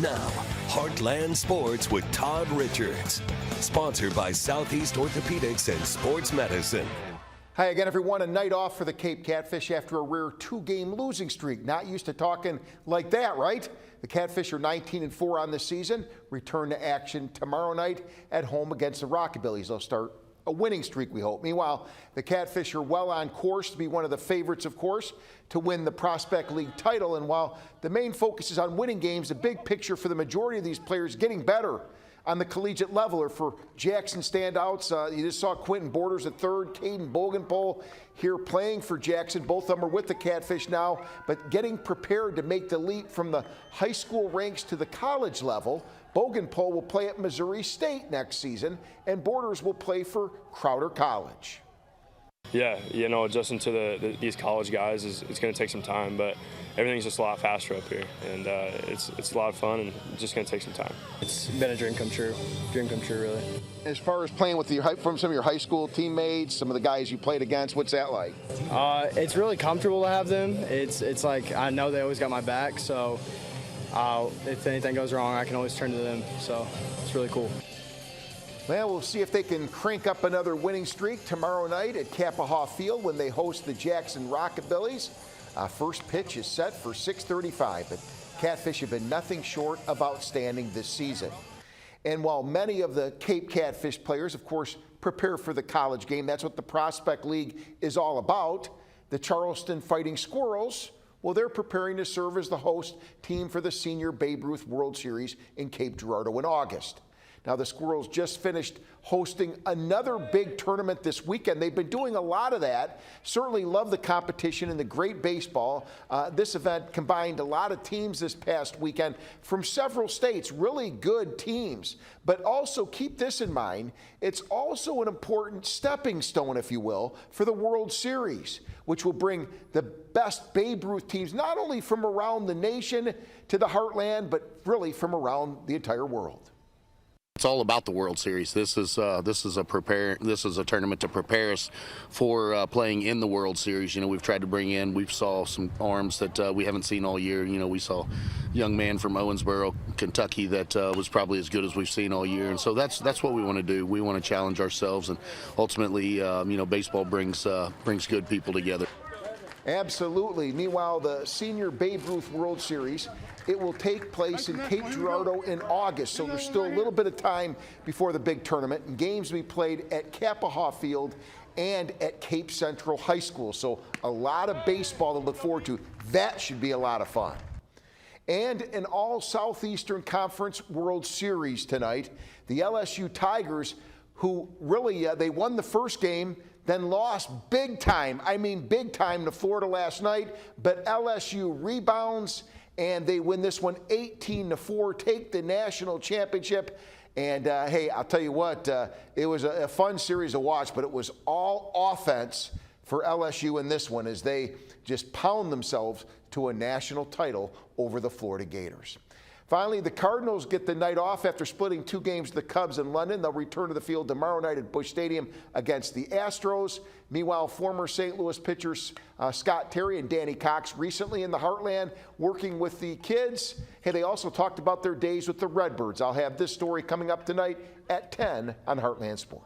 Now, Heartland Sports with Todd Richards. Sponsored by Southeast Orthopedics and Sports Medicine. Hi again, everyone. A night off for the Cape Catfish after a rare two-game losing streak. Not used to talking like that, right? The Catfish are 19-4 on the season. Return to action tomorrow night at home against the Rockabillies. They'll start a winning streak, we hope. Meanwhile, the Catfish are well on course to be one of the favorites, of course, to win the Prospect League title. And while the main focus is on winning games, the big picture for the majority of these players getting better on the collegiate level. Or for Jackson standouts, you just saw Quentin Borders at third, Caden Bogenpole here playing for Jackson. Both of them are with the Catfish now, but getting prepared to make the leap from the high school ranks to the college level. Bogenpole will play at Missouri State next season, and Borders will play for Crowder College. Yeah, you know, adjusting to these college guys it's going to take some time, but everything's just a lot faster up here, and it's a lot of fun, and it's just going to take some time. It's been a dream come true really. As far as playing with from some of your high school teammates, some of the guys you played against, what's that like? It's really comfortable to have them. It's like I know they always got my back, so if anything goes wrong, I can always turn to them, so it's really cool. Well, we'll see if they can crank up another winning streak tomorrow night at Kappahaw Field when they host the Jackson Rockabillies. First pitch is set for 6:35, but Catfish have been nothing short of outstanding this season. And while many of the Cape Catfish players, of course, prepare for the college game, that's what the Prospect League is all about, the Charleston Fighting Squirrels, well, they're preparing to serve as the host team for the Senior Babe Ruth World Series in Cape Girardeau in August. Now, the Squirrels just finished hosting another big tournament this weekend. They've been doing a lot of that. Certainly love the competition and the great baseball. This event combined a lot of teams this past weekend from several states, really good teams. But also keep this in mind, it's also an important stepping stone, if you will, for the World Series, which will bring the best Babe Ruth teams, not only from around the nation to the Heartland, but really from around the entire world. It's all about the World Series. This is a tournament to prepare us for playing in the World Series. You know, we've tried to bring in. We saw some arms that we haven't seen all year. You know, we saw a young man from Owensboro, Kentucky, that was probably as good as we've seen all year. And so that's what we want to do. We want to challenge ourselves, and ultimately, you know, baseball brings good people together. Absolutely. Meanwhile, the Senior Babe Ruth World Series, it will take place in Cape Girardeau in August, so there's still a little bit of time before the big tournament, and games will be played at Kappahaw Field and at Cape Central High School. So a lot of baseball to look forward to. That should be a lot of fun. And an all-Southeastern Conference World Series tonight. The LSU Tigers, who really, they won the first game, then lost big time, I mean big time, to Florida last night. But LSU rebounds, and they win this one 18-4, take the national championship. And hey, I'll tell you what, it was a fun series to watch, but it was all offense for LSU in this one as they just pound themselves to a national title over the Florida Gators. Finally, the Cardinals get the night off after splitting 2 games with the Cubs in London. They'll return to the field tomorrow night at Busch Stadium against the Astros. Meanwhile, former St. Louis pitchers Scott Terry and Danny Cox recently in the Heartland working with the kids. Hey, they also talked about their days with the Redbirds. I'll have this story coming up tonight at 10 on Heartland Sports.